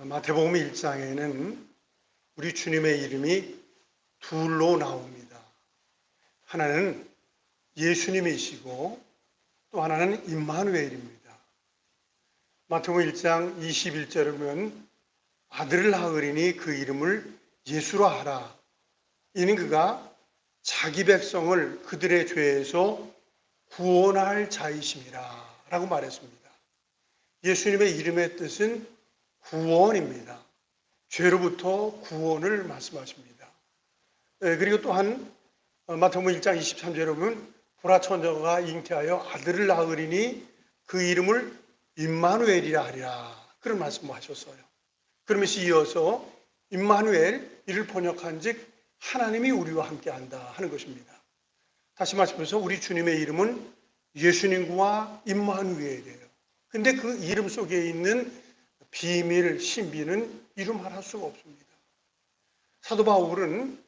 마태복음 1장에는 우리 주님의 이름이 둘로 나옵니다. 하나는 예수님이시고 또 하나는 임마누엘입니다. 마태복음 1장 21절을 보면 아들을 낳으리니 그 이름을 예수라 하라. 이는 그가 자기 백성을 그들의 죄에서 구원할 자이심이라 라고 말했습니다. 예수님의 이름의 뜻은 구원입니다. 죄로부터 구원을 말씀하십니다. 그리고 또한 마태복음 1장 23절에 보면 보라 처녀가 잉태하여 아들을 낳으리니 그 이름을 임마누엘이라 하리라 그런 말씀을 하셨어요. 그러면서 이어서 임마누엘 이를 번역한즉 하나님이 우리와 함께한다 하는 것입니다. 다시 말씀해서 우리 주님의 이름은 예수님과 임마누엘이에요. 근데 그 이름 속에 있는 비밀, 신비는 이루말할 수가 없습니다. 사도 바울은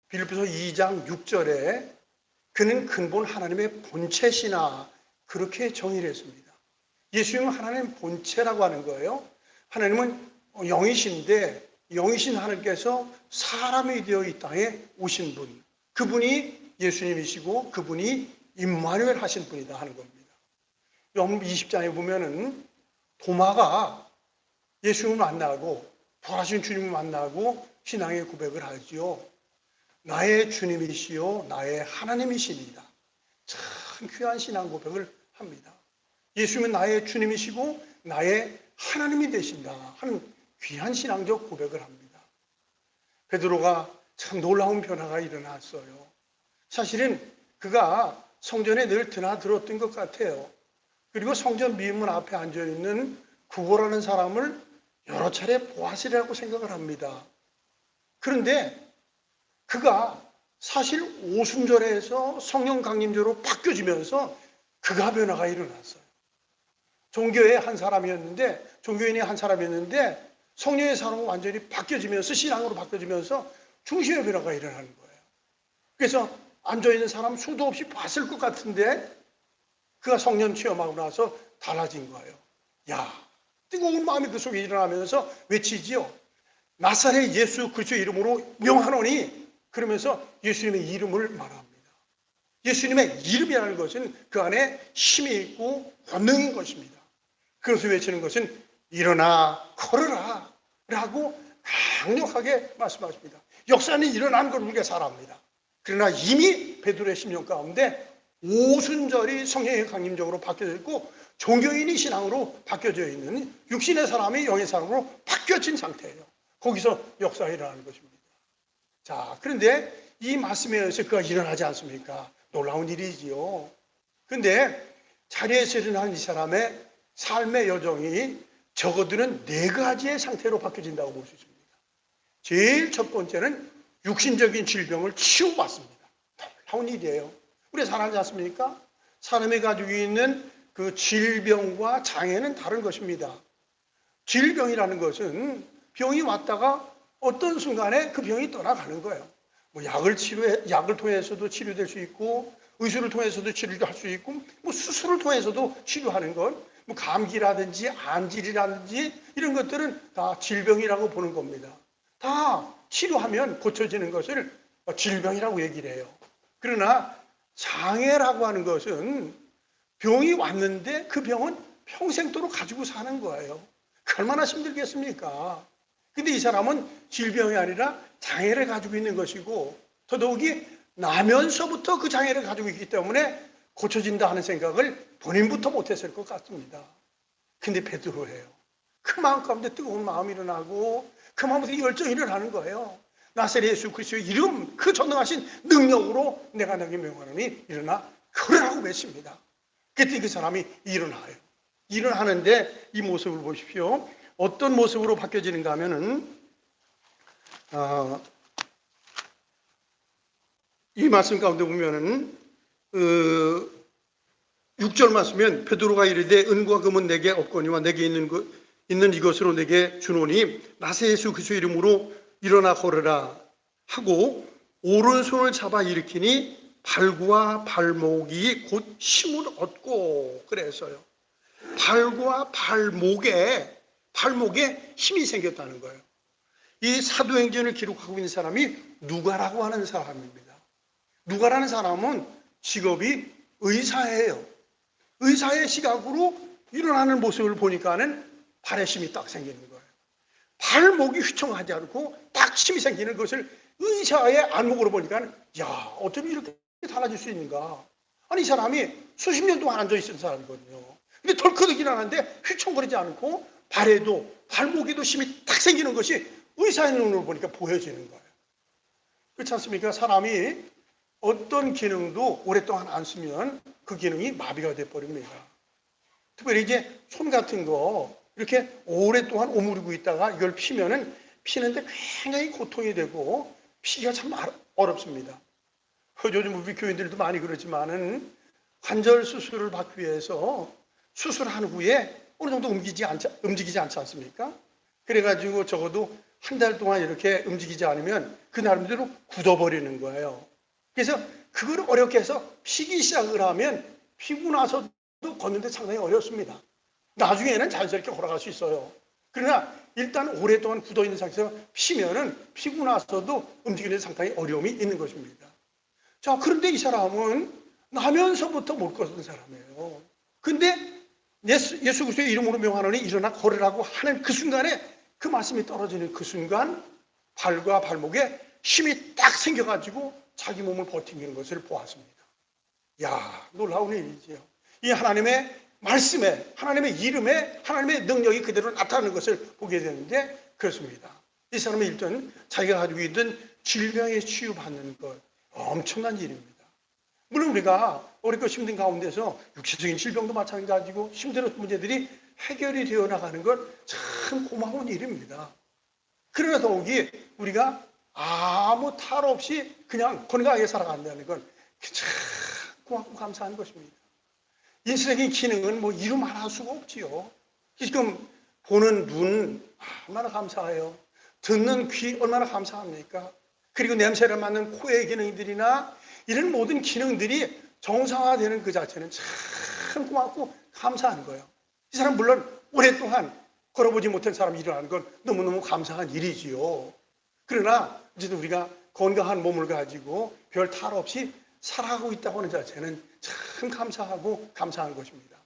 빌립보서 2장 6절에 그는 근본 하나님의 본체시나 그렇게 정의를 했습니다. 예수님은 하나님의 본체라고 하는 거예요. 하나님은 영이신데 영이신 하나님께서 사람이 되어 이 땅에 오신 분, 그분이 예수님이시고 그분이 임마누엘 하신 분이다 하는 겁니다. 요한복음 20장에 보면은 도마가 예수님을 만나고 부활하신 주님을 만나고 신앙의 고백을 하지요. 나의 주님이시요 나의 하나님이시니이다. 참 귀한 신앙 고백을 합니다. 예수님은 나의 주님이시고 나의 하나님이 되신다 하는 귀한 신앙적 고백을 합니다. 베드로가 참 놀라운 변화가 일어났어요. 사실은 그가 성전에 늘 드나들었던 것 같아요. 그리고 성전 미문 앞에 앉아있는 구보라는 사람을 여러 차례 보았으리라고 생각을 합니다. 그런데 그가 사실 오순절에서 성령 강림절로 바뀌어지면서 그가 변화가 일어났어요. 종교의 한 사람이었는데 종교인의 한 사람이었는데 성령의 사람은 완전히 바뀌어지면서 신앙으로 바뀌어지면서 중심의 변화가 일어나는 거예요. 그래서 앉아있는 사람 수도 없이 봤을 것 같은데 그가 성령 체험하고 나서 달라진 거예요. 야, 뜨거운 마음이 그 속에 일어나면서 외치지요. 나사렛 예수 그리스도의 이름으로 명하노니 그러면서 예수님의 이름을 말합니다. 예수님의 이름이라는 것은 그 안에 힘이 있고 권능인 것입니다. 그래서 외치는 것은 일어나 걸어라 라고 강력하게 말씀하십니다. 역사는 일어난 걸 우리가 잘 압니다. 그러나 이미 베드로의 심령 가운데 오순절이 성령의 강림적으로 바뀌어져 있고 종교인이 신앙으로 바뀌어져 있는 육신의 사람이 영의 사람으로 바뀌어진 상태예요. 거기서 역사가 일어나는 것입니다. 자, 그런데 이 말씀에 의해서 그가 일어나지 않습니까? 놀라운 일이지요. 그런데 자리에서 일어난 이 사람의 삶의 여정이 적어도는 4가지의 상태로 바뀌어진다고 볼 수 있습니다. 제일 첫 번째는 육신적인 질병을 치유받습니다. 놀라운 일이에요. 우리가 잘 알지 않습니까? 사람이 가지고 있는 그 질병과 장애는 다른 것입니다. 질병이라는 것은 병이 왔다가 어떤 순간에 그 병이 떠나가는 거예요. 뭐 약을 통해서도 치료될 수 있고, 의술을 통해서도 치료를 할 수 있고, 뭐 수술을 통해서도 치료하는 것, 뭐 감기라든지 안질이라든지 이런 것들은 다 질병이라고 보는 겁니다. 다 치료하면 고쳐지는 것을 질병이라고 얘기를 해요. 그러나 장애라고 하는 것은 병이 왔는데 그 병은 평생도록 가지고 사는 거예요. 얼마나 힘들겠습니까? 근데 이 사람은 질병이 아니라 장애를 가지고 있는 것이고 더더욱이 나면서부터 그 장애를 가지고 있기 때문에 고쳐진다 하는 생각을 본인부터 못했을 것 같습니다. 근데 베드로예요. 그 마음 가운데 뜨거운 마음이 일어나고 그 마음부터 열정이 일어나는 거예요. 나사렛 예수 그리스도의 이름 그 전능하신 능력으로 내가 너에게 명하노니 일어나 걸으라고 외칩니다. 그때 그 사람이 일어나요. 일어나는데 이 모습을 보십시오. 어떤 모습으로 바뀌어지는가 하면은 이 말씀 가운데 보면은 6절 말씀은 베드로가 이르되 은과 금은 내게 없거니와 내게 있는 이것으로 내게 주노니 나사렛 예수 그리스도의 이름으로 일어나 걸으라 하고 오른손을 잡아 일으키니 발과 발목이 곧 힘을 얻고 그래서요. 발과 발목에 발목에 힘이 생겼다는 거예요. 이 사도행전을 기록하고 있는 사람이 누가라고 하는 사람입니다. 누가라는 사람은 직업이 의사예요. 의사의 시각으로 일어나는 모습을 보니까는 발에 힘이 딱 생기는 거예요. 발목이 휘청하지 않고 딱 힘이 생기는 것을 의사의 안목으로 보니까 야, 어쩜 이렇게 달라질 수 있는가. 아니, 이 사람이 수십 년 동안 앉아있던 사람이거든요. 근데 덜커덕 일어나는데 휘청거리지 않고 발에도 발목에도 힘이 딱 생기는 것이 의사의 눈으로 보니까 보여지는 거예요. 그렇지 않습니까? 사람이 어떤 기능도 오랫동안 안 쓰면 그 기능이 마비가 돼버립니다. 특별히 이제 손 같은 거 이렇게 오랫동안 오므리고 있다가 이걸 피면은 피는데 굉장히 고통이 되고 피기가 참 어렵습니다. 요즘 우리 교인들도 많이 그러지만은 관절 수술을 받기 위해서 수술한 후에 어느 정도 움직이지 않지 않습니까? 그래가지고 적어도 한 달 동안 이렇게 움직이지 않으면 그 나름대로 굳어버리는 거예요. 그래서 그걸 어렵게 해서 피기 시작을 하면 피고 나서도 걷는데 상당히 어렵습니다. 나중에는 자연스럽게 걸어갈 수 있어요. 그러나 일단 오랫동안 굳어있는 상태에서 피면은 피고 나서도 움직이는 데 상당히 어려움이 있는 것입니다. 자, 그런데 이 사람은 나면서부터 못 걷는 사람이에요. 근데 예수 그리스도의 이름으로 명하노니 일어나 걸으라고 하는 그 순간에 그 말씀이 떨어지는 그 순간 발과 발목에 힘이 딱 생겨가지고 자기 몸을 버티는 것을 보았습니다. 야, 놀라운 일이지요. 이 하나님의 말씀에, 하나님의 이름에, 하나님의 능력이 그대로 나타나는 것을 보게 되는데 그렇습니다. 이 사람은 일단 자기가 가지고 있던 질병에 치유받는 것, 엄청난 일입니다. 물론 우리가 어렵고 힘든 가운데서 육체적인 질병도 마찬가지고 힘든 문제들이 해결이 되어 나가는 건 참 고마운 일입니다. 그러나 더욱이 우리가 아무 탈 없이 그냥 건강하게 살아간다는 건 참 고맙고 감사한 것입니다. 인생의 기능은 뭐 이루 말할 수가 없지요. 지금 보는 눈 얼마나 감사해요. 듣는 귀 얼마나 감사합니까? 그리고 냄새를 맡는 코의 기능들이나 이런 모든 기능들이 정상화되는 그 자체는 참 고맙고 감사한 거예요. 이 사람 물론 오랫동안 걸어보지 못한 사람이 일어나는 건 너무너무 감사한 일이지요. 그러나 어쨌든 우리가 건강한 몸을 가지고 별 탈 없이 살아가고 있다고 하는 자체는 참 감사하고 감사한 것입니다.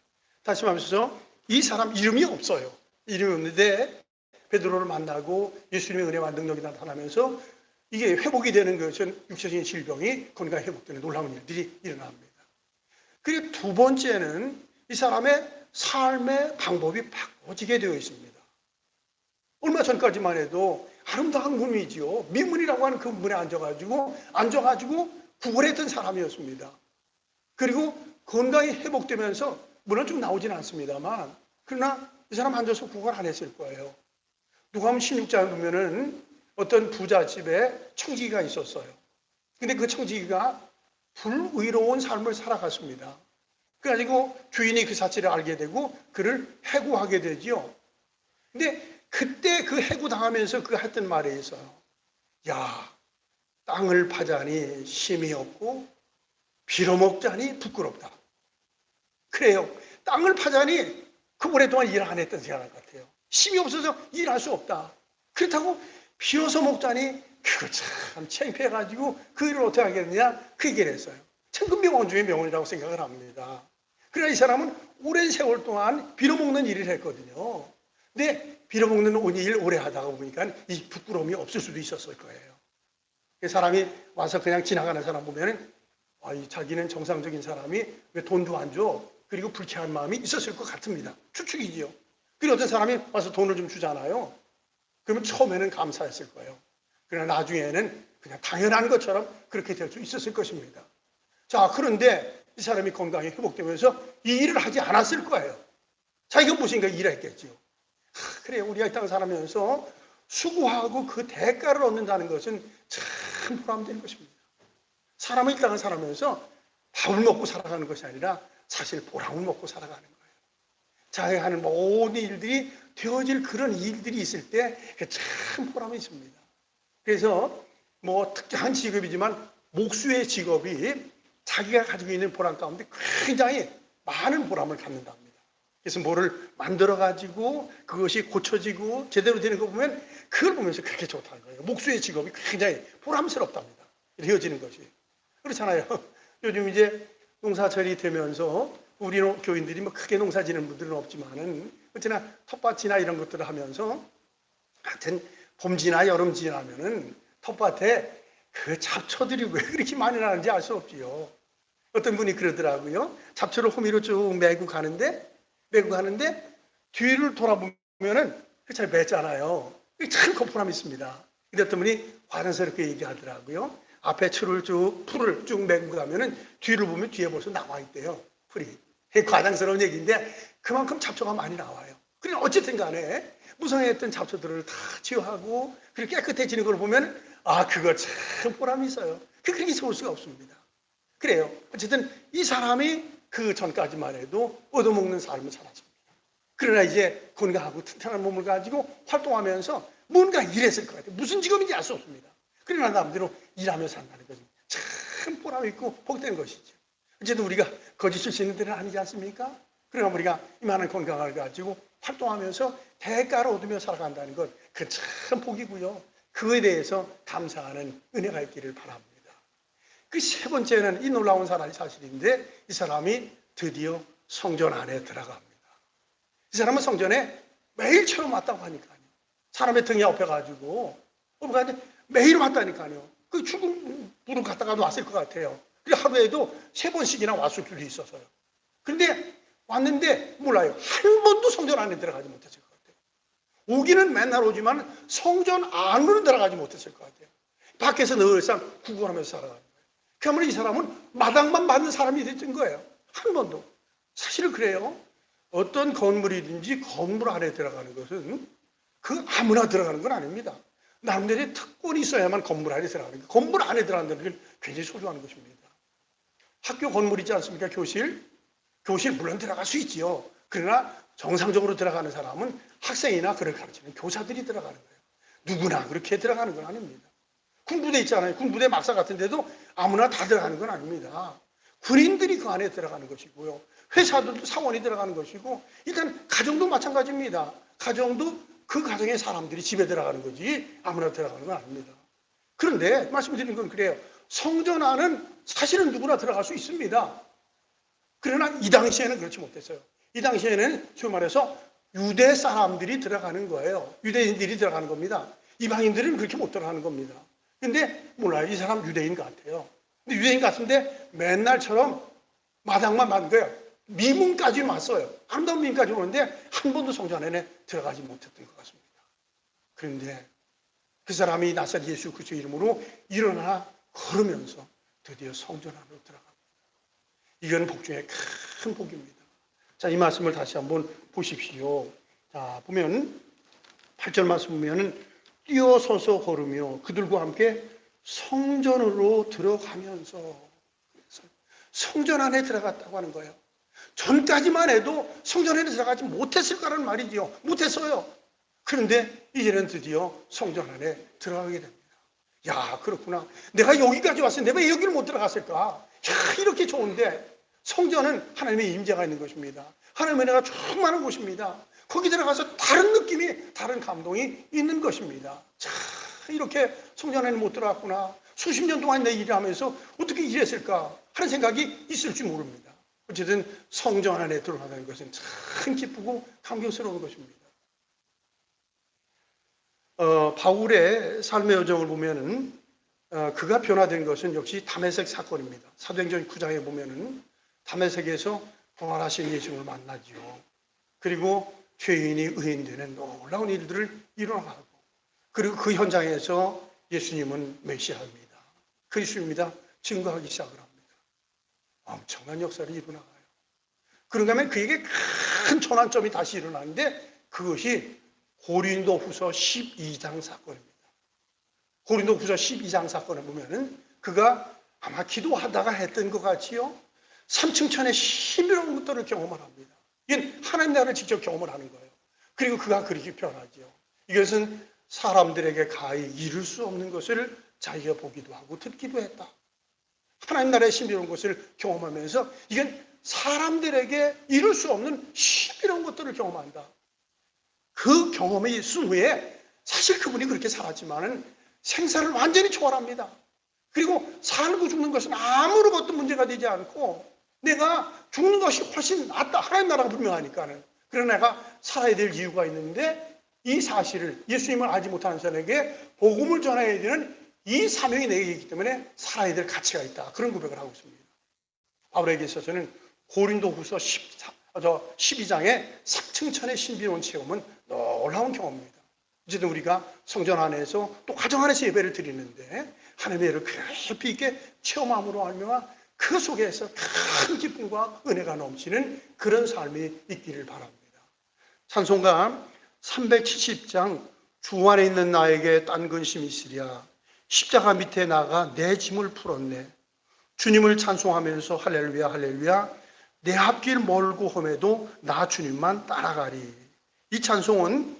다시 말해서 이 사람 이름이 없어요. 이름이 없는데 베드로를 만나고 예수님의 은혜와 능력이 나타나면서 이게 회복이 되는 것은 육체적인 질병이 건강히 회복되는 놀라운 일들이 일어납니다. 그리고 두 번째는 이 사람의 삶의 방법이 바꿔지게 되어 있습니다. 얼마 전까지만 해도 아름다운 문이지요. 미문이라고 하는 그 문에 앉아가지고 구걸했던 사람이었습니다. 그리고 건강이 회복되면서 물론 좀 나오지는 않습니다만 그러나 이 사람 앉아서 구걸 안 했을 거예요. 누가복음 16장에 보면은 어떤 부잣집에 청지기가 있었어요. 근데 그 청지기가 불의로운 삶을 살아갔습니다. 그래가지고 주인이 그 사실을 알게 되고 그를 해고하게 되지요. 근데 그때 그 해고당하면서 그가 했던 말이 있어요. 야, 땅을 파자니 힘이 없고 빌어먹자니 부끄럽다. 그래요. 땅을 파자니 그 오랫동안 일 안 했던 사람 같아요. 힘이 없어서 일할 수 없다. 그렇다고 빌어서 먹자니 그거 참 창피해가지고 그 일을 어떻게 하겠느냐 그 얘기를 했어요. 참 그 명언 중에 명언이라고 생각을 합니다. 그러나 이 사람은 오랜 세월 동안 빌어먹는 일을 했거든요. 근데 빌어먹는 일 오래 하다가 보니까 이 부끄러움이 없을 수도 있었을 거예요. 사람이 와서 그냥 지나가는 사람 보면은 자기는 정상적인 사람이 왜 돈도 안 줘? 그리고 불쾌한 마음이 있었을 것 같습니다. 추측이지요. 그리고 어떤 사람이 와서 돈을 좀 주잖아요. 그러면 처음에는 감사했을 거예요. 그러나 나중에는 그냥 당연한 것처럼 그렇게 될 수 있었을 것입니다. 자, 그런데 이 사람이 건강이 회복되면서 이 일을 하지 않았을 거예요. 자기가 무엇인가 일을 했겠지요. 그래, 우리가 이 땅을 살아면서 수고하고 그 대가를 얻는다는 것은 참 보람된 것입니다. 사람은 이 땅을 살아면서 밥을 먹고 살아가는 것이 아니라 사실 보람을 먹고 살아가는 거예요. 자기가 하는 모든 일들이 되어질 그런 일들이 있을 때 참 보람이 있습니다. 그래서 뭐 특별한 직업이지만 목수의 직업이 자기가 가지고 있는 보람 가운데 굉장히 많은 보람을 갖는답니다. 그래서 뭐를 만들어가지고 그것이 고쳐지고 제대로 되는 거 보면 그걸 보면서 그렇게 좋다는 거예요. 목수의 직업이 굉장히 보람스럽답니다. 이루어지는 것이. 그렇잖아요. 요즘 이제 농사철이 되면서 우리 교인들이 뭐 크게 농사 지는 분들은 없지만은 어쨌나 텃밭이나 이런 것들을 하면서 하여튼 봄지나 여름 지나면은 텃밭에 그 잡초들이 왜 그렇게 많이 나는지 알 수 없지요. 어떤 분이 그러더라고요. 잡초를 호미로 쭉 메고 가는데 뒤를 돌아보면은 잘 맺잖아요. 참 거부감이 있습니다. 근데 어떤 분이 과장스럽게 얘기하더라고요. 앞에 풀을 쭉 메고 가면은 뒤를 보면 뒤에 벌써 나와 있대요. 풀이. 과장스러운 얘기인데 그만큼 잡초가 많이 나와요. 그래 어쨌든 간에 무성했던 잡초들을 다 치유하고 그렇게 깨끗해지는 걸 보면 그거 참 보람이 있어요. 그렇게 좋을 수가 없습니다. 그래요. 어쨌든 이 사람이 그 전까지만 해도 얻어먹는 삶을 살았습니다. 그러나 이제 건강하고 튼튼한 몸을 가지고 활동하면서 뭔가 일했을 것 같아요. 무슨 직업인지 알 수 없습니다. 그러나 남대로 일하며 산다는 것은 참 보람 있고 복된 것이죠. 어쨌든 우리가 거짓을 짓는 데는 아니지 않습니까? 그러나 우리가 이만한 건강을 가지고 활동하면서 대가를 얻으며 살아간다는 것, 그 참 복이고요. 그거에 대해서 감사하는 은혜가 있기를 바랍니다. 그 세 번째는 이 놀라운 사실인데 이 사람이 드디어 성전 안에 들어갑니다. 이 사람은 성전에 매일처럼 왔다고 하니까요. 사람의 등에 업혀가지고 매일 왔다니까요. 그 죽은 불을 갖다가 왔을 것 같아요. 하루에도 3번씩이나 왔을 줄이 있어서요. 그런데 왔는데 몰라요. 한 번도 성전 안에 들어가지 못했을 것 같아요. 오기는 맨날 오지만 성전 안으로 들어가지 못했을 것 같아요. 밖에서 늘상 구걸하면서 살아가는 거예요. 그러면 이 사람은 마당만 받는 사람이 됐던 거예요. 한 번도. 사실은 그래요. 어떤 건물이든지 건물 안에 들어가는 것은 그 아무나 들어가는 건 아닙니다. 남들의 특권이 있어야만 건물 안에 들어가는 거예요. 건물 안에 들어간다는 건 굉장히 소중한 것입니다. 학교 건물 있지 않습니까? 교실 물론 들어갈 수 있지요. 그러나 정상적으로 들어가는 사람은 학생이나 그를 가르치는 교사들이 들어가는 거예요. 누구나 그렇게 들어가는 건 아닙니다. 군부대 있잖아요. 군부대 막사 같은 데도 아무나 다 들어가는 건 아닙니다. 군인들이 그 안에 들어가는 것이고요. 회사들도 사원이 들어가는 것이고 일단 가정도 마찬가지입니다. 가정도 그 가정의 사람들이 집에 들어가는 거지 아무나 들어가는 건 아닙니다. 그런데 말씀드리는 건 그래요. 성전 안은 사실은 누구나 들어갈 수 있습니다. 그러나 이 당시에는 그렇지 못했어요. 이 당시에는 소위 말해서 유대 사람들이 들어가는 거예요. 유대인들이 들어가는 겁니다. 이방인들은 그렇게 못 들어가는 겁니다. 근데 몰라요. 이 사람 유대인 같아요. 근데 유대인 같은데 맨날처럼 마당만 받은 거예요. 미문까지 왔어요. 아름다운 미문까지 오는데 한 번도 성전 안에 들어가지 못했던 것 같습니다. 그런데 그 사람이 나사렛 예수 그리스도의 이름으로 일어나 걸으면서 드디어 성전 안으로 들어갑니다. 이건 복 중에 큰 복입니다. 자, 이 말씀을 다시 한번 보십시오. 자, 보면 8절 말씀 보면은 뛰어서서 걸으며 그들과 함께 성전으로 들어가면서 성전 안에 들어갔다고 하는 거예요. 전까지만 해도 성전 안에 들어가지 못했을 거라는 말이지요. 못했어요. 그런데 이제는 드디어 성전 안에 들어가게 됩니다. 야, 그렇구나. 내가 여기까지 왔으니 내가 왜 여기를 못 들어갔을까? 야, 이렇게 좋은데 성전은 하나님의 임재가 있는 것입니다. 하나님의 은혜가 충만한 곳입니다. 거기 들어가서 다른 느낌이, 다른 감동이 있는 것입니다. 자, 이렇게 성전 안에 못 들어갔구나. 수십 년 동안 내 일을 하면서 어떻게 일했을까 하는 생각이 있을지 모릅니다. 어쨌든 성전 안에 들어가는 것은 참 기쁘고 감격스러운 것입니다. 바울의 삶의 여정을 보면은 그가 변화된 것은 역시 다메섹 사건입니다. 사도행전 9장에 보면은 다메섹에서 부활하신 예수님을 만나지요. 그리고 죄인이 의인되는 놀라운 일들을 일어나고 그리고 그 현장에서 예수님은 메시아입니다. 그리스도입니다. 증거하기 시작을 합니다. 엄청난 역사를 일어나가요. 그런가 하면 그에게 큰 전환점이 다시 일어나는데 그것이 고린도후서 12장 사건입니다. 고린도후서 12장 사건을 보면은 그가 아마 기도하다가 했던 것 같지요. 3층 천의 신비로운 것들을 경험을 합니다. 이건 하나님 나라를 직접 경험을 하는 거예요. 그리고 그가 그렇게 변하죠. 이것은 사람들에게 가히 이룰 수 없는 것을 자기가 보기도 하고 듣기도 했다. 하나님 나라의 신비로운 것을 경험하면서 이건 사람들에게 이룰 수 없는 신비로운 것들을 경험한다. 그 경험이 있은 후에 사실 그분이 그렇게 살았지만은 생사를 완전히 초월합니다. 그리고 살고 죽는 것은 아무것도 문제가 되지 않고 내가 죽는 것이 훨씬 낫다. 하나님 나라가 분명하니까는. 그러나 내가 살아야 될 이유가 있는데 이 사실을 예수님을 알지 못하는 사람에게 복음을 전해야 되는 이 사명이 내게 있기 때문에 살아야 될 가치가 있다. 그런 고백을 하고 있습니다. 바울에게 있어서는 고린도후서 12장의 삼층천의 신비로운 체험은 놀라운 경험입니다. 어쨌든 우리가 성전 안에서 또 가정 안에서 예배를 드리는데 하나님의 예를 깊이 있게 체험함으로 알며 그 속에서 큰 기쁨과 은혜가 넘치는 그런 삶이 있기를 바랍니다. 찬송가 370장 주 안에 있는 나에게 딴 근심이 있으랴 십자가 밑에 나가 내 짐을 풀었네. 주님을 찬송하면서 할렐루야 할렐루야 내 앞길 멀고 험해도 나 주님만 따라가리. 이 찬송은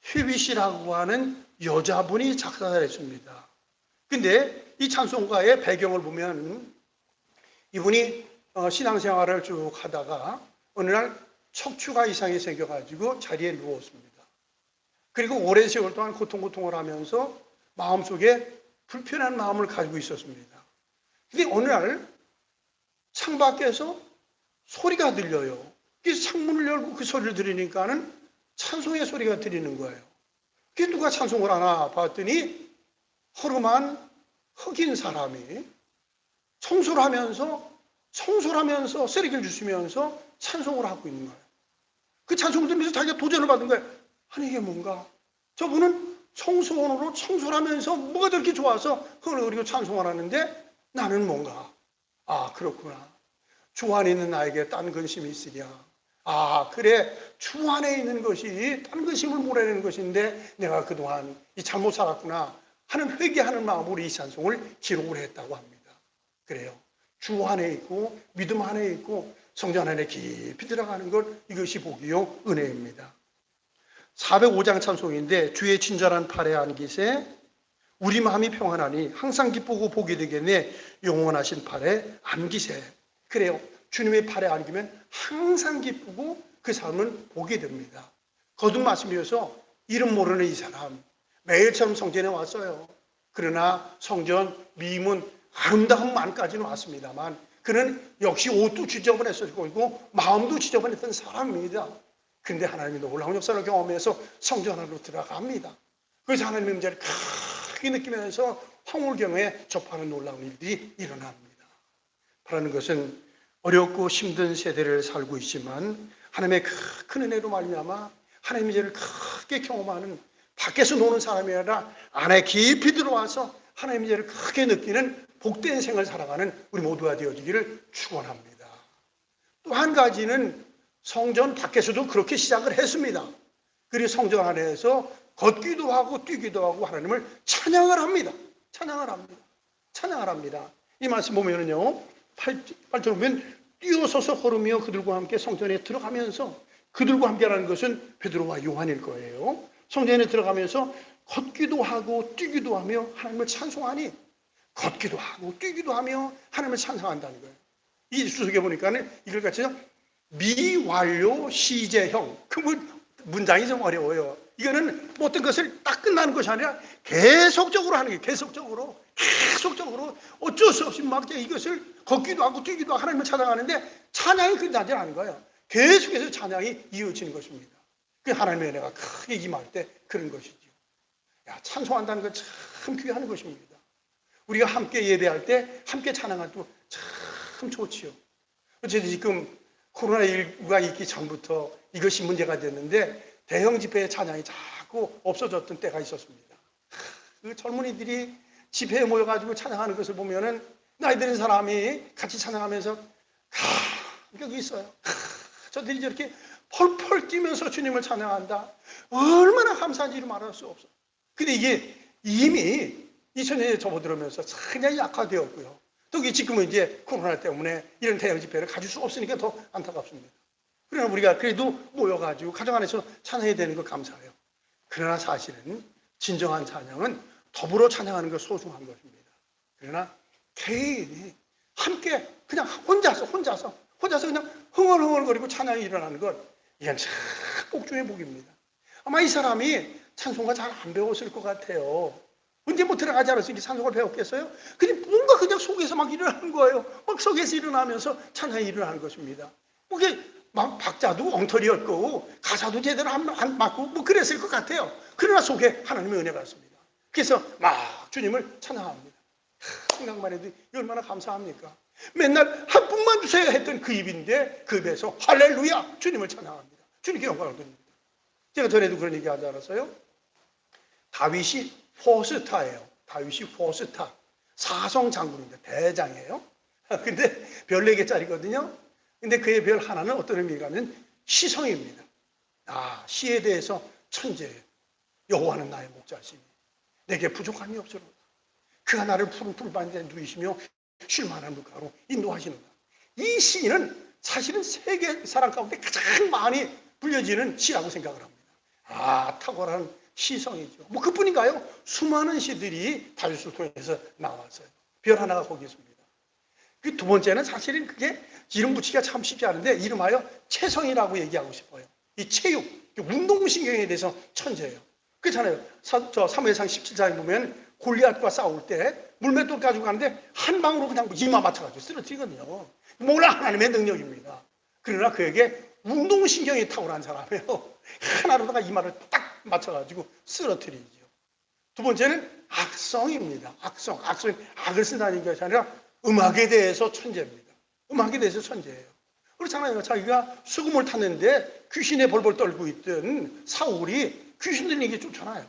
휘빗이라고 하는 여자분이 작사를 했습니다. 근데 이 찬송가의 배경을 보면 이분이 신앙생활을 쭉 하다가 어느 날 척추가 이상이 생겨가지고 자리에 누웠습니다. 그리고 오랜 세월 동안 고통을 하면서 마음속에 불편한 마음을 가지고 있었습니다. 근데 어느 날 창밖에서 소리가 들려요. 그래서 창문을 열고 그 소리를 들으니까는 찬송의 소리가 들리는 거예요. 그게 누가 찬송을 하나 봤더니 허름한 흑인 사람이 청소를 하면서 쓰레기를 주시면서 찬송을 하고 있는 거예요. 그 찬송을 들으면서 자기가 도전을 받은 거예요. 아니 이게 뭔가? 저분은 청소원으로 청소를 하면서 뭐가 저렇게 좋아서 그걸 그리고 찬송을 하는데 나는 뭔가? 아 그렇구나. 주 안에 있는 나에게 딴 근심이 있으랴. 아 그래 주 안에 있는 것이 딴 근심을 몰아내는 것인데 내가 그동안 이 잘못 살았구나 하는 회개하는 마음으로 이 찬송을 기록을 했다고 합니다. 그래요. 주 안에 있고 믿음 안에 있고 성전 안에 깊이 들어가는 것 이것이 복이요 은혜입니다. 405장 찬송인데 주의 친절한 팔에 안기세 우리 마음이 평안하니 항상 기쁘고 복이 되겠네 영원하신 팔에 안기세. 그래요. 주님의 팔에 안기면 항상 기쁘고 그 삶은 복이 됩니다. 거듭 말씀이어서 이름 모르는 이 사람 매일처럼 성전에 왔어요. 그러나 성전 미문 아름다운 만까지는 왔습니다만 그는 역시 옷도 지저분했었고 마음도 지저분했던 사람입니다. 그런데 하나님이 놀라운 역사를 경험해서 성전 안으로 들어갑니다. 그래서 하나님의 임재를 크게 느끼면서 황홀경에 접하는 놀라운 일들이 일어납니다. 바라는 것은 어렵고 힘든 세대를 살고 있지만 하나님의 큰 은혜로 말미암아 하나님의 죄를 크게 경험하는 밖에서 노는 사람이 아니라 안에 깊이 들어와서 하나님의 죄를 크게 느끼는 복된 생을 살아가는 우리 모두가 되어지기를 축원합니다. 또 한 가지는 성전 밖에서도 그렇게 시작을 했습니다. 그리고 성전 안에서 걷기도 하고 뛰기도 하고 하나님을 찬양을 합니다. 찬양을 합니다. 이 말씀 보면은요 8절 보면 뛰어서서 걸으며 그들과 함께 성전에 들어가면서 그들과 함께라는 것은 베드로와 요한일 거예요. 성전에 들어가면서 걷기도 하고 뛰기도 하며 하나님을 찬송하니 걷기도 하고 뛰기도 하며 하나님을 찬송한다는 거예요. 이 수석에 보니까는 이걸 같이 미완료 시제형 그 문장이 좀 어려워요. 이거는 어떤 것을 딱 끝나는 것이 아니라 계속적으로 하는 게 계속적으로 어쩔 수 없이 막 이것을 걷기도 하고 뛰기도 하고 하나님을 찬양하는데 찬양이 끝나지 않은 거예요. 계속해서 찬양이 이어지는 것입니다. 그 하나님의 은혜가 크게 임할 때 그런 것이죠. 찬송한다는 건 참 귀한 것입니다. 우리가 함께 예배할 때 함께 찬양할 때 참 좋지요. 어쨌든 지금 코로나19가 있기 전부터 이것이 문제가 됐는데 대형 집회의 찬양이 자꾸 없어졌던 때가 있었습니다. 그 젊은이들이 집회에 모여가지고 찬양하는 것을 보면은 나이 드는 사람이 같이 찬양하면서 여기 있어요. 저들이 저렇게 펄펄 뛰면서 주님을 찬양한다. 얼마나 감사한지를 말할 수 없어. 근데 이게 이미 2000년에 접어들으면서 굉장히 약화되었고요. 또 지금은 이제 코로나 때문에 이런 대형 집회를 가질 수 없으니까 더 안타깝습니다. 그러나 우리가 그래도 모여가지고 가정 안에서 찬양해야 되는 거 감사해요. 그러나 사실은 진정한 찬양은 더불어 찬양하는 것 소중한 것입니다. 그러나 개인이 함께 그냥 혼자서 혼자서 그냥 흥얼흥얼거리고 찬양이 일어나는 것, 이건 참 복중의 복입니다. 아마 이 사람이 찬송가 잘 안 배웠을 것 같아요. 언제 뭐 들어가지 않았으니 찬송을 배웠겠어요? 그냥 뭔가 그냥 속에서 막 일어나는 거예요. 막 속에서 일어나면서 찬양이 일어나는 것입니다. 그게 막 박자도 엉터리였고 가사도 제대로 안 맞고 뭐 그랬을 것 같아요. 그러나 속에 하나님의 은혜가 있습니다. 그래서 막 주님을 찬양합니다. 생각만 해도 얼마나 감사합니까? 맨날 한 분만 주세요 했던 그 입인데 그 입에서 할렐루야 주님을 찬양합니다. 주님께 영광을 드립니다. 제가 전에도 그런 얘기 하지 않았어요? 다윗이 포스타예요. 다윗이 포스타. 사성 장군입니다. 대장이에요. 근데 별 4개짜리거든요. 근데 그의 별 하나는 어떤 의미가 하면 시성입니다. 시에 대해서 천재예요. 여호와는 나의 목자시니 내게 부족함이 없으로다. 그가 나를 푸른 풀밭에 누이시며 쉴만한 물가로 인도하시는다. 이 시는 사실은 세계 사람 가운데 가장 많이 불려지는 시라고 생각을 합니다. 탁월한 시성이죠. 뭐 그뿐인가요? 수많은 시들이 다윗을 통해서 나왔어요. 별 하나가 거기 있습니다. 그 두 번째는 사실은 그게 이름 붙이기가 참 쉽지 않은데 이름하여 체성이라고 얘기하고 싶어요. 이 체육, 운동신경에 대해서 천재예요. 그렇잖아요. 사무엘상 17장에 보면 골리앗과 싸울 때 물맷돌 가지고 가는데 한 방으로 그냥 이마 맞춰가지고 쓰러뜨리거든요. 몰라 하나님의 능력입니다. 그러나 그에게 운동신경이 탁월한 사람이에요. 하나로다가 이마를 딱 맞춰가지고 쓰러뜨리죠. 두 번째는 악성입니다. 악성이 악을 쓴다는 것이 아니라 음악에 대해서 천재입니다. 음악에 대해서 천재예요. 그렇잖아요. 자기가 수금을 탔는데 귀신에 벌벌 떨고 있던 사울이 귀신 들리게 쫓잖아요.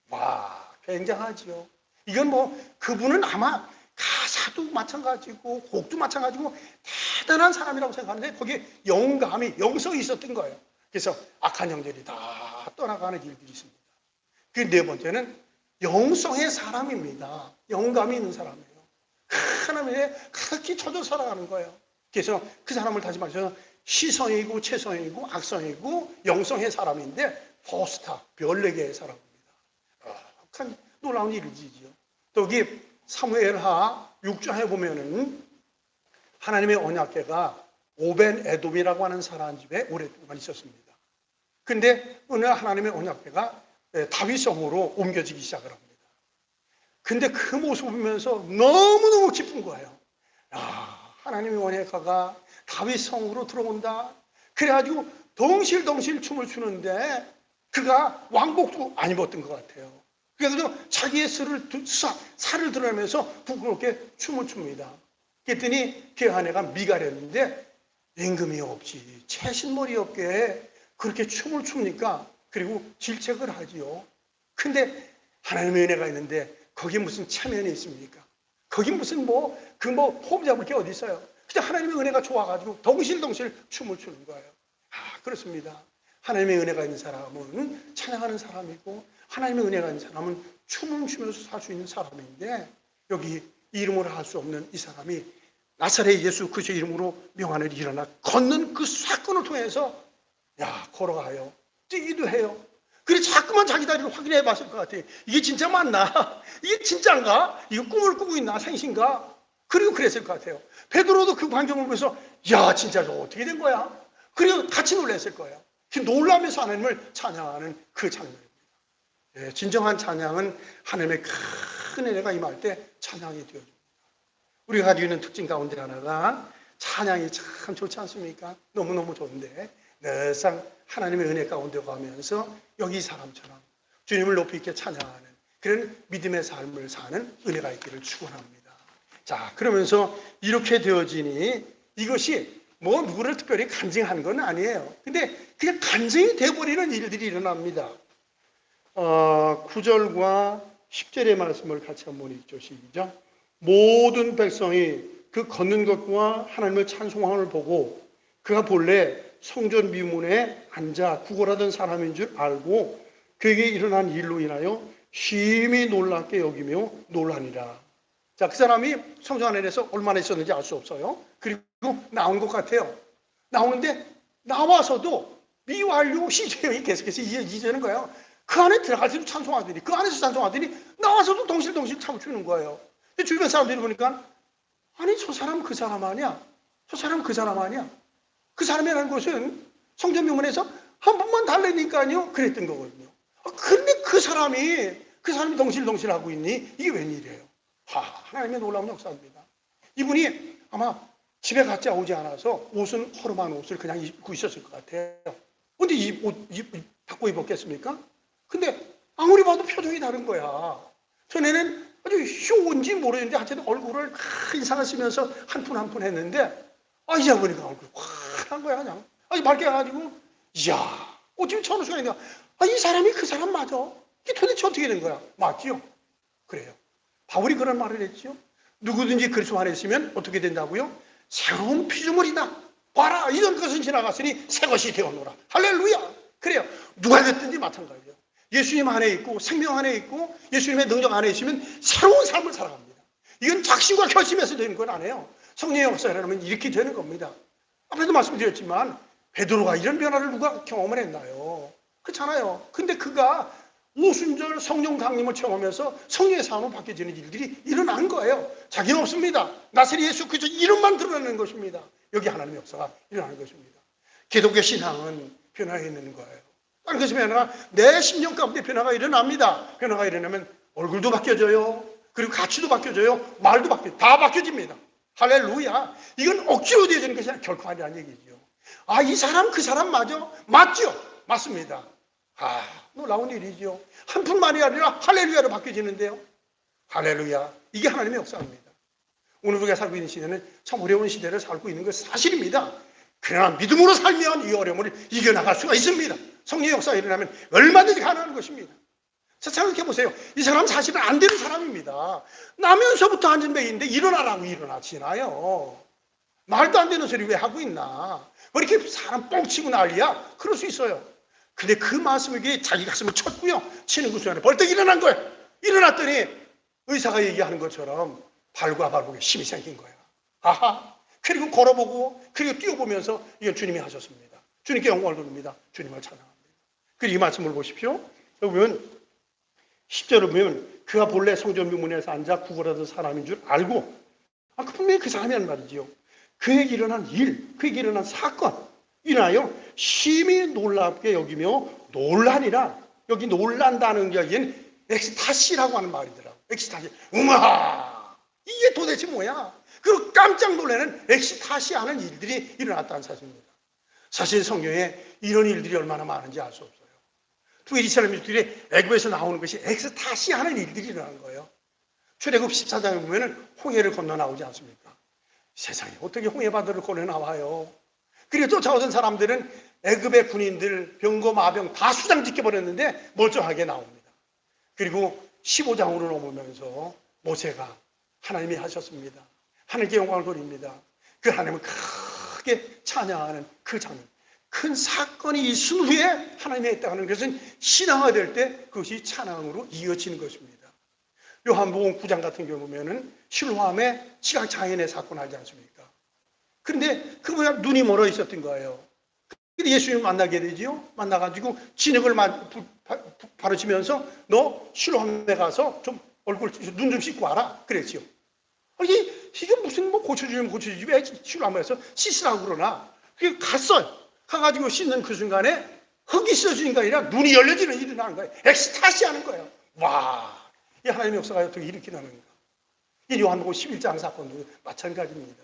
와, 굉장하지요. 이건 뭐 그분은 아마 가사도 마찬가지고 곡도 마찬가지고 대단한 사람이라고 생각하는데 거기에 영감이 영성이 있었던 거예요. 그래서 악한 영들이 다 떠나가는 일들이 있습니다. 그 네 번째는 영성의 사람입니다. 영감이 있는 사람이에요. 하나님의 가득히 쳐져 살아가는 거예요. 그래서 그 사람을 다시 말해서 시성이고 체성이고 악성이고 영성의 사람인데 포스타, 별 4개의 사람입니다. 참 놀라운 일이지요. 또 여기 사무엘하 6장에 보면은 하나님의 언약궤가 오벤 에돔이라고 하는 사람 집에 오랫동안 있었습니다. 근데 어느 날 하나님의 언약궤가 다윗성으로 옮겨지기 시작을 합니다. 근데 그 모습을 보면서 너무너무 기쁜 거예요. 하나님의 언약궤가 다윗성으로 들어온다. 그래가지고 덩실덩실 춤을 추는데 그가 왕복도 안 입었던 것 같아요. 그래서 자기의 살을 드러내면서 부끄럽게 춤을 춥니다. 그랬더니 그 아내가 미갈이었는데 임금이 없지 채신머리 없게 그렇게 춤을 춥니까? 그리고 질책을 하지요. 근데 하나님의 은혜가 있는데 거기 무슨 체면이 있습니까? 거기 무슨 폼 잡을 게 어디 있어요? 그냥 하나님의 은혜가 좋아가지고 덩실덩실 춤을 추는 거예요. 그렇습니다. 하나님의 은혜가 있는 사람은 찬양하는 사람이고 하나님의 은혜가 있는 사람은 춤을 추면서 살 수 있는 사람인데 여기 이름으로 할 수 없는 이 사람이 나사렛 예수 그리스도 이름으로 명하늘 일어나 걷는 그 사건을 통해서 걸어가요. 뛰기도 해요. 그래서 자꾸만 자기 다리를 확인해 봤을 것 같아요. 이게 진짜 맞나? 이게 진짜인가? 이거 꿈을 꾸고 있나? 생신가? 그리고 그랬을 것 같아요. 베드로도 그 광경을 보면서 진짜 저거 어떻게 된 거야? 그리고 같이 놀랐을 거예요. 놀라면서 하나님을 찬양하는 그 장면입니다. 진정한 찬양은 하나님의 큰 은혜가 임할 때 찬양이 되어집니다. 우리가 가지고 있는 특징 가운데 하나가 찬양이 참 좋지 않습니까? 너무너무 좋은데 늘상 하나님의 은혜 가운데 가면서 여기 이 사람처럼 주님을 높이 있게 찬양하는 그런 믿음의 삶을 사는 은혜가 있기를 축원합니다. 자, 그러면서 이렇게 되어지니 이것이 누구를 특별히 간증한 건 아니에요. 근데 그냥 간증이 돼버리는 일들이 일어납니다. 9절과 10절의 말씀을 같이 한번 읽죠. 시작. 모든 백성이 그 걷는 것과 하나님을 찬송함을 보고 그가 본래 성전 미문에 앉아 구걸하던 사람인 줄 알고 그에게 일어난 일로 인하여 심히 놀랍게 여기며 놀라니라. 자, 그 사람이 성전 안에서 얼마나 있었는지 알 수 없어요. 그리고 나온 것 같아요. 나오는데 나와서도 미완료 시제형이 계속해서 이어지는 거예요. 그 안에 들어갈 때도 찬송하더니 그 안에서 찬송하더니 나와서도 덩실덩실 춤을 추는 거예요. 근데 주변 사람들이 보니까 아니 저 사람 그 사람 아니야? 저 사람은 그 사람 아니야. 그 사람이라는 것은 성전 명문에서 한 번만 달래니까요 그랬던 거거든요. 그런데 그 사람이 덩실덩실하고 있니? 이게 웬일이에요? 하나님의 놀라운 역사입니다. 이분이 아마 집에 갔자 오지 않아서 옷은 허름한 옷을 그냥 입고 있었을 것 같아요. 근데 이 옷 바꿔 입었겠습니까? 근데 아무리 봐도 표정이 다른 거야. 전에는 아주 쇼인지 모르겠는데 하여튼 얼굴을 인상을 쓰면서 한 푼 한 푼 했는데 이제 보니까 얼굴이 환한 거야 그냥. 아주 밝게 해가지고 이야 어찌면 천우수가 있냐. 이 사람이 그 사람 맞아. 이게 도대체 어떻게 된 거야? 맞지요? 그래요. 바울이 그런 말을 했죠. 누구든지 그리스도 안에 있으면 어떻게 된다고요? 새로운 피조물이다. 봐라 이전 것은 지나갔으니 새 것이 되어노라. 할렐루야. 그래요. 누가 됐든지 마찬가지예요. 예수님 안에 있고 생명 안에 있고 예수님의 능력 안에 있으면 새로운 삶을 살아갑니다. 이건 작심과 결심해서 되는 건 아니에요. 성령의 역사라면 이렇게 되는 겁니다. 앞에도 말씀드렸지만 베드로가 이런 변화를 누가 경험을 했나요? 그렇잖아요. 근데 그가 오순절 성령 강림을 체험하면서 성령의 삶으로 바뀌어지는 일들이 일어난 거예요. 자기는 없습니다. 나사렛 예수 그리스도 이름만 드러내는 것입니다. 여기 하나님의 역사가 일어나는 것입니다. 기독교 신앙은 변화해 있는 거예요. 다른 것이 변화가 내 심령 가운데 변화가 일어납니다. 변화가 일어나면 얼굴도 바뀌어져요. 그리고 가치도 바뀌어져요. 말도 다 바뀌어집니다. 할렐루야. 이건 억지로 되어지는 것이 결코 아니라는 얘기죠. 이 사람 그 사람 맞아? 맞죠? 맞습니다. 놀라운 일이죠. 한 푼만이 아니라 할렐루야로 바뀌어지는데요. 할렐루야. 이게 하나님의 역사입니다. 오늘 우리가 살고 있는 시대는 참 어려운 시대를 살고 있는 것은 사실입니다. 그러나 믿음으로 살면 이 어려움을 이겨나갈 수가 있습니다. 성령의 역사가 일어나면 얼마든지 가능한 것입니다. 자, 생각해보세요. 이 사람 사실은 안 되는 사람입니다. 나면서부터 앉은 배인데 일어나라고 일어나지나요. 말도 안 되는 소리 왜 하고 있나. 왜 이렇게 사람 뻥치고 난리야. 그럴 수 있어요. 근데 그 말씀에게 자기 가슴을 쳤고요. 치는 그 순간에 벌떡 일어난 거예요. 일어났더니 의사가 얘기하는 것처럼 발과 발목에 힘이 생긴 거예요. 그리고 걸어보고 그리고 뛰어보면서 이건 주님이 하셨습니다. 주님께 영광을 돌립니다. 주님을 찬양합니다. 그리고 이 말씀을 보십시오. 여기 보면 10절을 보면 그가 본래 성전 묘문에서 앉아 구걸하던 사람인 줄 알고 그 분명히 그 사람이란 말이지요. 그에게 일어난 일, 그에게 일어난 사건 인하여 심히 놀랍게 여기며 놀라니라. 여기 놀란다는 여기엔 엑스타시라고 하는 말이더라고요. 엑스타시. 우마! 이게 도대체 뭐야? 그리고 깜짝 놀라는 엑스타시하는 일들이 일어났다는 사실입니다. 사실 성경에 이런 일들이 얼마나 많은지 알 수 없어요. 두 이스라엘민들이 애굽에서 나오는 것이 엑스타시하는 일들이 일어나는 거예요. 출애굽 14장에 보면 홍해를 건너 나오지 않습니까? 세상에 어떻게 홍해바다를 건너 나와요? 그리고 쫓아오던 사람들은 애굽의 군인들 병거 마병 다 수장짓게 버렸는데 멀쩡하게 나옵니다. 그리고 15장으로 넘으면서 모세가 하나님이 하셨습니다. 하나님께 영광을 돌립니다. 그 하나님을 크게 찬양하는 그 장면. 큰 사건이 있은 후에 하나님이 했다는 것은 신앙화될 때 그것이 찬양으로 이어지는 것입니다. 요한복음 9장 같은 경우 보면은 실로암의 시각장애인의 사건 알지 않습니까? 그런데 그 뭐야 눈이 멀어 있었던 거예요. 근데 예수님을 만나게 되지요. 만나가지고 진흙을 바르시면서 너 실로암에 가서 좀 얼굴 눈 좀 씻고 와라 그랬지요. 이게 무슨 뭐 고쳐주면 고쳐주지 왜 실로암에서 씻으라고 그러나? 그게 갔어요. 가가지고 씻는 그 순간에 흙이 씻어지는 게 아니라 눈이 열려지는 일이 나는 거예요. 엑스타시 하는 거예요. 와, 이 하나님의 역사가 어떻게 이렇게 나는가. 이 요한복음 11장 사건도 마찬가지입니다.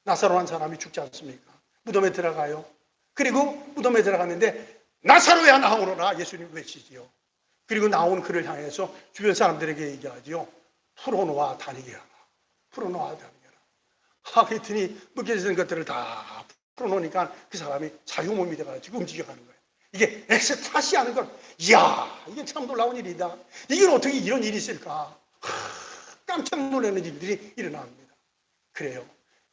나사로 한 사람이 죽지 않습니까? 무덤에 들어가요. 그리고 무덤에 들어갔는데 나사로야 나오너라 예수님 외치지요. 그리고 나온 그를 향해서 주변 사람들에게 얘기하지요. 풀어놓아 다니게 하라. 풀어놓아 다니게 하라. 그랬더니 묶여진 것들을 다 풀어놓으니까 그 사람이 자유몸이 돼가지고 움직여가는 거예요. 이게 엑스타시 하는 걸, 이야, 이게 참 놀라운 일이다. 이건 어떻게 이런 일이 있을까? 깜짝 놀라는 일들이 일어납니다. 그래요.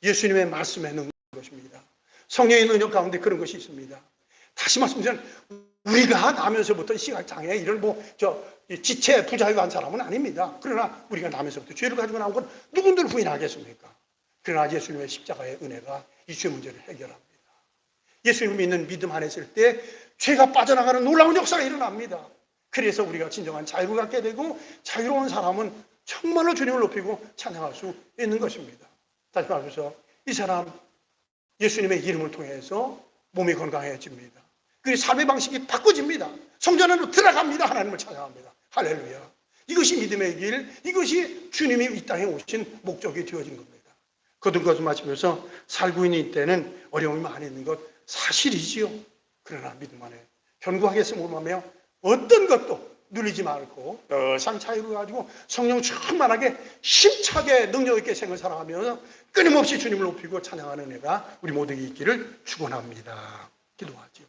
예수님의 말씀에 넣는 것입니다. 성령의 능력 가운데 그런 것이 있습니다. 다시 말씀드리면 우리가 나면서부터 시각장애 이런 지체 부자유한 사람은 아닙니다. 그러나 우리가 나면서부터 죄를 가지고 나온 건 누군들 부인하겠습니까? 그러나 예수님의 십자가의 은혜가 이 죄 문제를 해결합니다. 예수님을 믿는 믿음 안에 있을 때 죄가 빠져나가는 놀라운 역사가 일어납니다. 그래서 우리가 진정한 자유를 갖게 되고 자유로운 사람은 정말로 주님을 높이고 찬양할 수 있는 것입니다. 다시 말해서 이 사람 예수님의 이름을 통해서 몸이 건강해집니다. 그리고 삶의 방식이 바꿔집니다. 성전 안으로 들어갑니다. 하나님을 찬양합니다. 할렐루야. 이것이 믿음의 길, 이것이 주님이 이 땅에 오신 목적이 되어진 겁니다. 거듭 것을 마치면서 살고 있는 때는 어려움이 많이 있는 것 사실이지요. 그러나 믿음 안에 견고하게 몸하며 어떤 것도 누리지 말고 상 차이로 가지고 성령 충만하게 힘차게 능력 있게 생을 살아가면서 끊임없이 주님을 높이고 찬양하는 은혜가 우리 모두에게 있기를 축원합니다. 기도하죠.